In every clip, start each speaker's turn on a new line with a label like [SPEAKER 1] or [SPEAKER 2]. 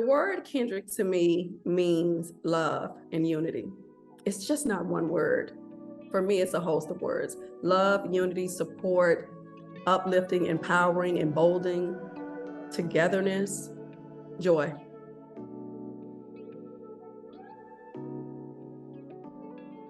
[SPEAKER 1] word Kindred to me means love and unity. It's just not one word. For me, it's a host of words. Love, unity, support, uplifting, empowering, emboldening, togetherness, joy.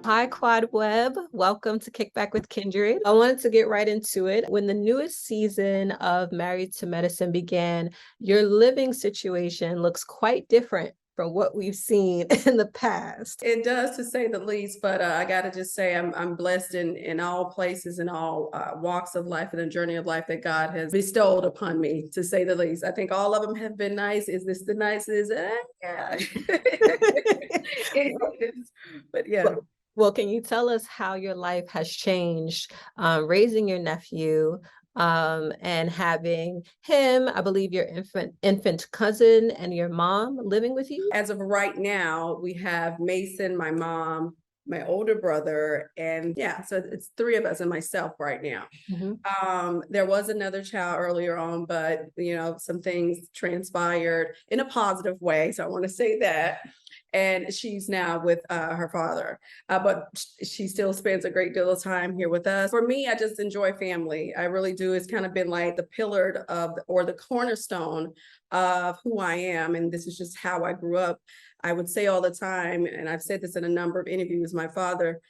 [SPEAKER 2] Hi, Quad Webb. Welcome to Kickback with Kindred. I wanted to get right into it. When the newest season of Married to Medicine began, your living situation looks quite different from what we've seen in the past.
[SPEAKER 1] It does, to say the least, but I got to just say I'm blessed in all places and all walks of life and the journey of life that God has bestowed upon me, to say the least. I think all of them have been nice. Is this the nicest? Yeah. But yeah.
[SPEAKER 2] Well, can you tell us how your life has changed raising your nephew and having him, I believe your infant cousin and your mom living with you?
[SPEAKER 1] As of right now, we have Mason, my mom, my older brother, and yeah, so it's three of us and myself right now. There was another child earlier on, but some things transpired in a positive way, so I want to say that. And she's now with her father, but she still spends a great deal of time here with us. For me, I just enjoy family. I really do. It's kind of been like the pillar or the cornerstone of who I am, and this is just how I grew up. I would say all the time, and I've said this in a number of interviews, my father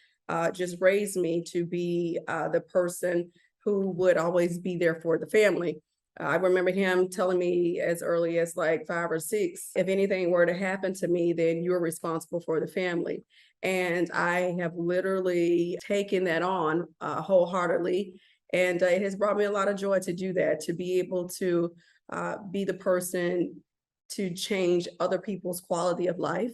[SPEAKER 1] just raised me to be the person who would always be there for the family. I remember him telling me as early as like 5 or 6, if anything were to happen to me, then you're responsible for the family. And I have literally taken that on wholeheartedly. And it has brought me a lot of joy to do that, to be able to be the person to change other people's quality of life,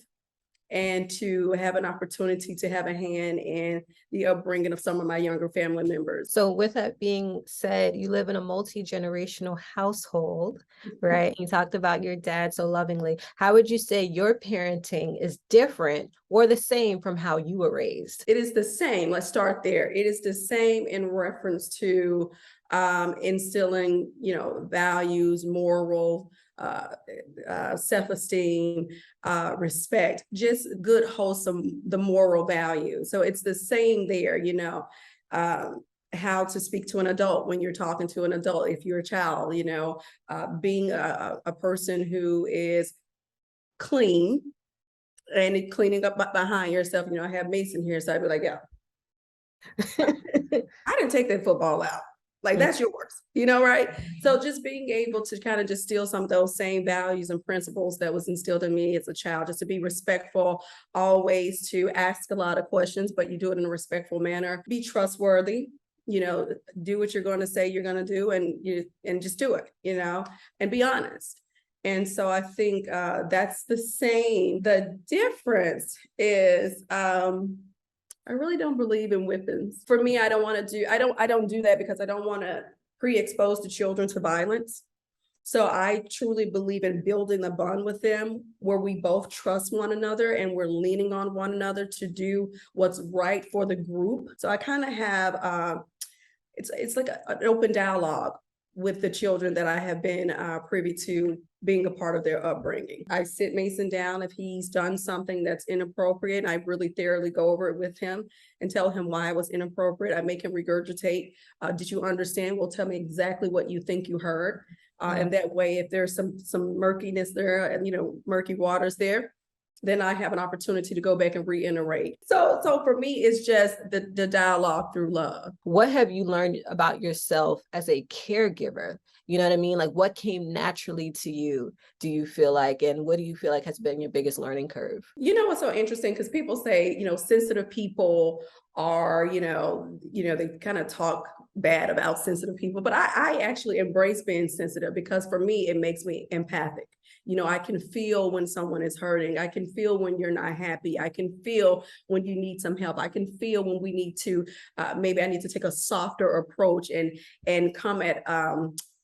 [SPEAKER 1] and to have an opportunity to have a hand in the upbringing of some of my younger family members.
[SPEAKER 2] So with that being said, you live in a multi-generational household, right? You talked about your dad so lovingly. How would you say your parenting is different or the same from how you were raised?
[SPEAKER 1] It is the same. Let's start there. It is the same in reference to instilling, values, moral, self-esteem, respect, just good, wholesome, the moral value. So it's the same there, how to speak to an adult when you're talking to an adult, if you're a child, being a person who is clean and cleaning up behind yourself. I have Mason here, so I'd be like, yeah, I didn't take that football out. Like, that's yours, right? So just being able to kind of just steal some of those same values and principles that was instilled in me as a child, just to be respectful, always to ask a lot of questions, but you do it in a respectful manner. Be trustworthy, do what you're going to say you're going to do, and just do it, and be honest. And so I think that's the same. The difference is I really don't believe in whippings. For me, I don't do that because I don't want to pre-expose the children to violence. So I truly believe in building a bond with them where we both trust one another and we're leaning on one another to do what's right for the group. So I kind of have, it's like an open dialogue with the children that I have been privy to being a part of their upbringing. I sit Mason down if he's done something that's inappropriate. I really thoroughly go over it with him and tell him why it was inappropriate. I make him regurgitate. Did you understand? Well, tell me exactly what you think you heard. And that way, if there's some murkiness there and murky waters there, then I have an opportunity to go back and reiterate. So for me, it's just the dialogue through love.
[SPEAKER 2] What have you learned about yourself as a caregiver? You know what I mean? Like, what came naturally to you, do you feel like, and what do you feel like has been your biggest learning curve?
[SPEAKER 1] What's so interesting, because people say, sensitive people are, they kind of talk bad about sensitive people, but I actually embrace being sensitive, because for me, it makes me empathic. I can feel when someone is hurting. I can feel when you're not happy. I can feel when you need some help. I can feel when we need to, maybe I need to take a softer approach and come at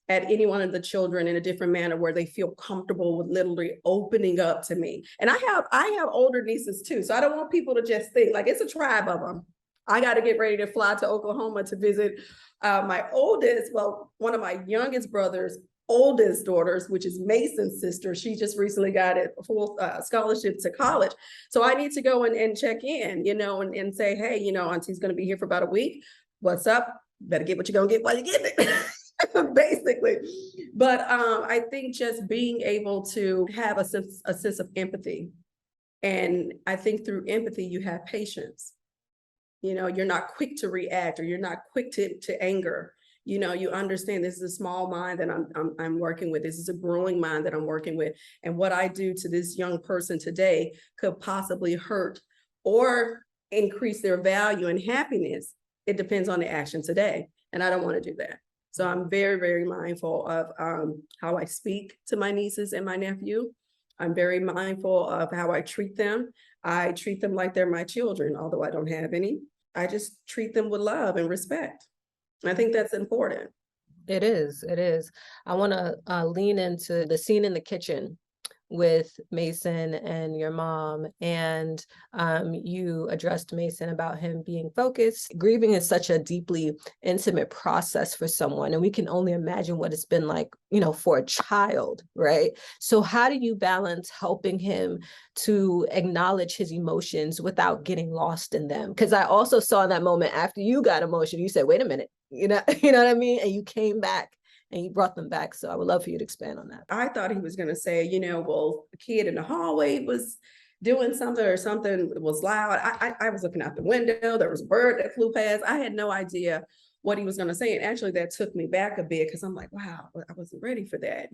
[SPEAKER 1] any one of the children in a different manner where they feel comfortable with literally opening up to me. And I have older nieces too. So I don't want people to just think like it's a tribe of them. I got to get ready to fly to Oklahoma to visit my oldest, one of my youngest brothers oldest daughters, which is Mason's sister. She just recently got a full scholarship to college. So I need to go and check in, and say, hey, auntie's going to be here for about a week. What's up? Better get what you're going to get while you get it, basically. But I think just being able to have a sense of empathy. And I think through empathy, you have patience. You're not quick to react, or you're not quick to anger. You understand this is a small mind that I'm working with. This is a growing mind that I'm working with. And what I do to this young person today could possibly hurt or increase their value and happiness. It depends on the action today. And I don't want to do that. So I'm very, very mindful of how I speak to my nieces and my nephew. I'm very mindful of how I treat them. I treat them like they're my children, although I don't have any. I just treat them with love and respect. I think that's important.
[SPEAKER 2] It is. It is. I want to lean into the scene in the kitchen with Mason and your mom, and you addressed Mason about him being focused. Grieving is such a deeply intimate process for someone, and we can only imagine what it's been like, for a child, right? So how do you balance helping him to acknowledge his emotions without getting lost in them? Because I also saw in that moment after you got emotional, you said, wait a minute, you know what I mean? And you came back and you brought them back. So I would love for you to expand on that.
[SPEAKER 1] I thought he was going to say, well, the kid in the hallway was doing something, or something was loud. I was looking out the window. There was a bird that flew past. I had no idea what he was going to say. And actually that took me back a bit, because I'm like, wow, I wasn't ready for that,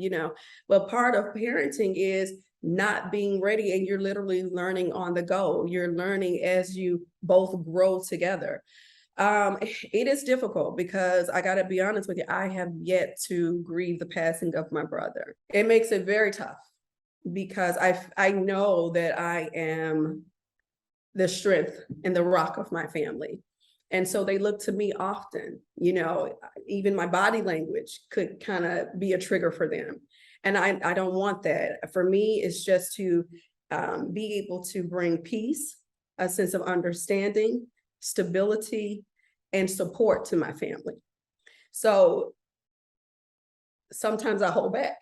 [SPEAKER 1] But part of parenting is not being ready, and you're literally learning on the go. You're learning as you both grow together. It is difficult, because I got to be honest with you, I have yet to grieve the passing of my brother. It makes it very tough, because I know that I am the strength and the rock of my family. And so they look to me often, even my body language could kind of be a trigger for them. And I don't want that. For me, it's just to be able to bring peace, a sense of understanding, stability, and support to my family. So sometimes I hold back.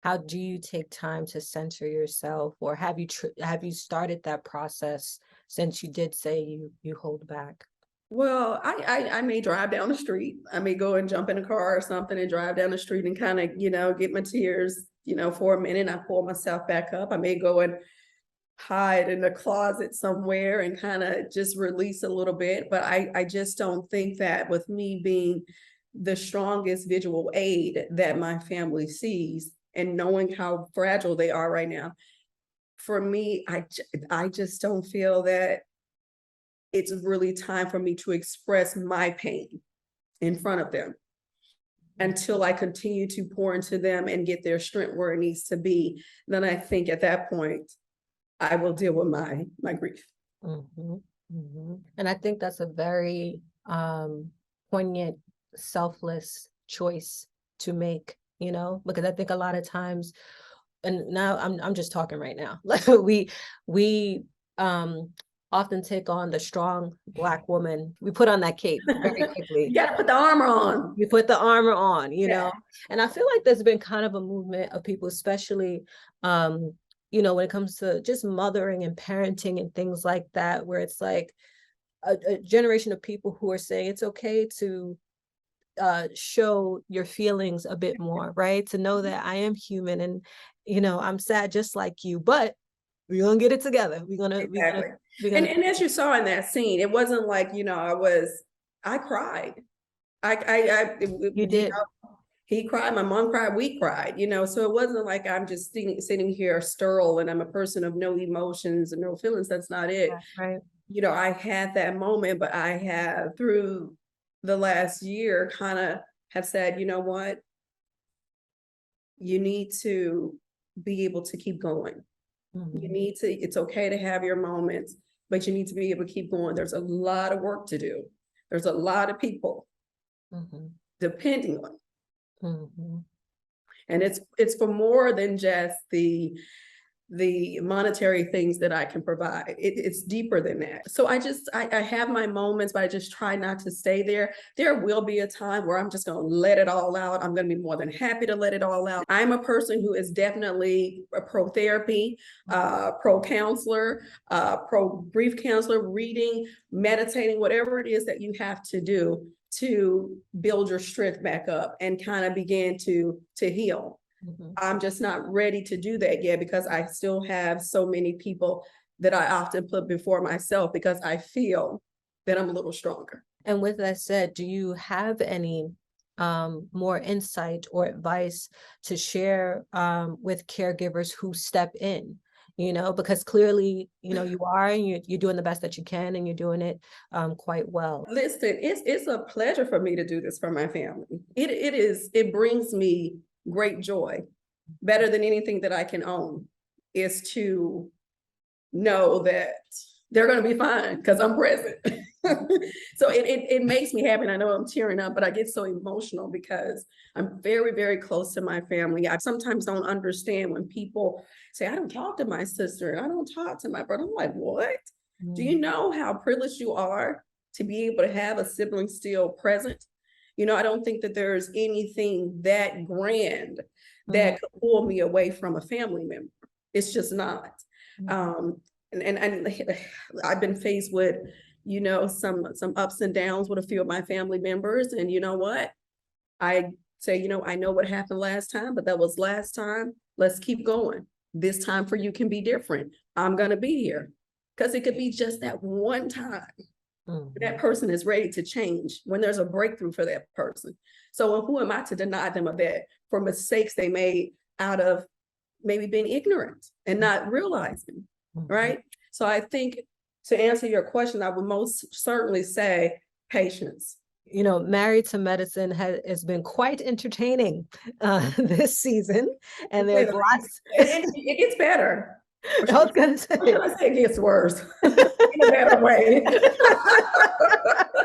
[SPEAKER 2] How do you take time to center yourself, or have you started that process, since you did say you hold back?
[SPEAKER 1] Well, I may drive down the street. I may go and jump in a car or something and drive down the street and kind of, get my tears, for a minute. I pull myself back up. I may go and hide in the closet somewhere and kind of just release a little bit. But I just don't think that, with me being the strongest visual aid that my family sees, and knowing how fragile they are right now, for me, I just don't feel that it's really time for me to express my pain in front of them, until I continue to pour into them and get their strength where it needs to be. Then I think at that point, I will deal with my grief.
[SPEAKER 2] Mm-hmm, mm-hmm. And I think that's a very poignant, selfless choice to make, because I think a lot of times, and now I'm just talking right now, like we often take on the strong Black woman. We put on that cape very quickly.
[SPEAKER 1] You gotta put the armor on.
[SPEAKER 2] You put the armor on,
[SPEAKER 1] Yeah.
[SPEAKER 2] And I feel like there's been kind of a movement of people, especially when it comes to just mothering and parenting and things like that, where it's like a generation of people who are saying it's okay to show your feelings a bit more, right? To know that I am human, and I'm sad just like you, but we're gonna get it together.
[SPEAKER 1] Exactly. And as you saw in that scene, it wasn't like, I cried.
[SPEAKER 2] You did.
[SPEAKER 1] He cried, my mom cried, we cried, so it wasn't like I'm just sitting here sterile and I'm a person of no emotions and no feelings. That's not it.
[SPEAKER 2] Right.
[SPEAKER 1] I had that moment, but I have, through the last year, kind of have said, you know what? You need to be able to keep going.
[SPEAKER 2] Mm-hmm.
[SPEAKER 1] It's okay to have your moments, but you need to be able to keep going. There's a lot of work to do. There's a lot of people depending on. And it's for more than just the the monetary things that I can provide. It's deeper than that. So I have my moments, but I just try not to stay there. There will be a time where I'm just going to let it all out. I'm going to be more than happy to let it all out. I'm a person who is definitely a pro therapy, pro counselor, pro grief counselor, reading, meditating, whatever it is that you have to do to build your strength back up and kind of begin to heal. I'm just not ready to do that yet because I still have so many people that I often put before myself because I feel that I'm a little stronger.
[SPEAKER 2] And with that said, do you have any more insight or advice to share with caregivers who step in? You know, because clearly, you know, you are, and you're doing the best that you can, and you're doing it quite well.
[SPEAKER 1] Listen, it's a pleasure for me to do this for my family. It brings me great joy. Better than anything that I can own is to know that they're going to be fine because I'm present. So it makes me happy. And I know I'm tearing up, but I get so emotional because I'm very, very close to my family. I sometimes don't understand when people say, I don't talk to my sister and I don't talk to my brother. I'm like, what? Do you know how privileged you are to be able to have a sibling still present? You know, I don't think that there's anything that grand that could pull me away from a family member. It's just not. And I've been faced with, you know, some ups and downs with a few of my family members. And you know what? I say, you know, I know what happened last time, but that was last time. Let's keep going. This time for you can be different. I'm going to be here because it could be just that one time. That person is ready to change when there's a breakthrough for that person. So who am I to deny them of that for mistakes they made out of maybe being ignorant and not realizing, right? So I think to answer your question, I would most certainly say patience.
[SPEAKER 2] You know, Married to Medicine has been quite entertaining this season, and there's lots.
[SPEAKER 1] It gets better.
[SPEAKER 2] I was gonna say
[SPEAKER 1] it gets worse in a better way.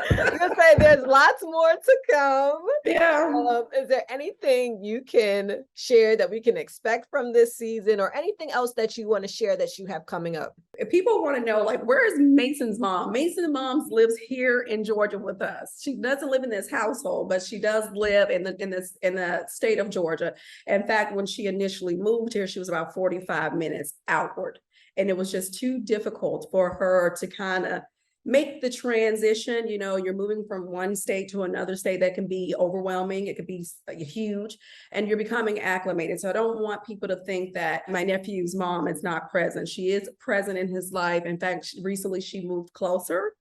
[SPEAKER 2] I'm gonna say there's lots more to come.
[SPEAKER 1] Yeah.
[SPEAKER 2] Is there anything you can share that we can expect from this season, or anything else that you want to share that you have coming up?
[SPEAKER 1] If people want to know, like, where is Mason's mom? Mason's mom lives here in Georgia with us. She doesn't live in this household, but she does live in the state of Georgia. In fact, when she initially moved here, she was about 45 minutes outward. And it was just too difficult for her to kind of make the transition. You know, you're moving from one state to another state. That can be overwhelming. It could be huge, and you're becoming acclimated. So I don't want people to think that my nephew's mom is not present. She is present in his life. In fact, recently she moved closer.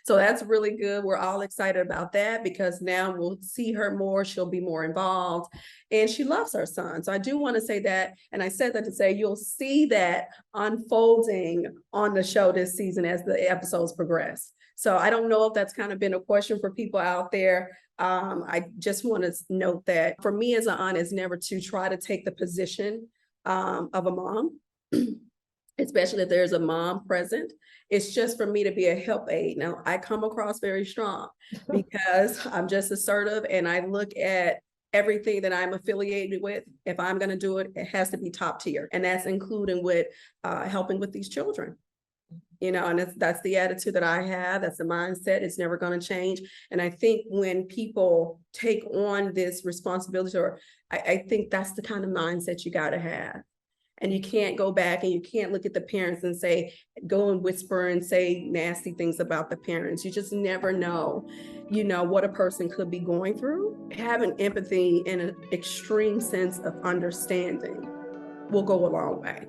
[SPEAKER 1] So that's really good. We're all excited about that because now we'll see her more. She'll be more involved and she loves her son. So I do want to say that. And I said that to say you'll see that unfolding on the show this season as the episodes progress. So I don't know if that's kind of been a question for people out there. I just want to note that for me as an aunt is never to try to take the position of a mom. Especially if there's a mom present. It's just for me to be a help aid. Now, I come across very strong because I'm just assertive and I look at everything that I'm affiliated with. If I'm going to do it, it has to be top tier. And that's including with helping with these children. You know, and that's the attitude that I have. That's the mindset. It's never going to change. And I think when people take on this responsibility, or I think that's the kind of mindset you got to have. And you can't go back and you can't look at the parents and say, go and whisper and say nasty things about the parents. You just never know, you know, what a person could be going through. Having empathy and an extreme sense of understanding will go a long way.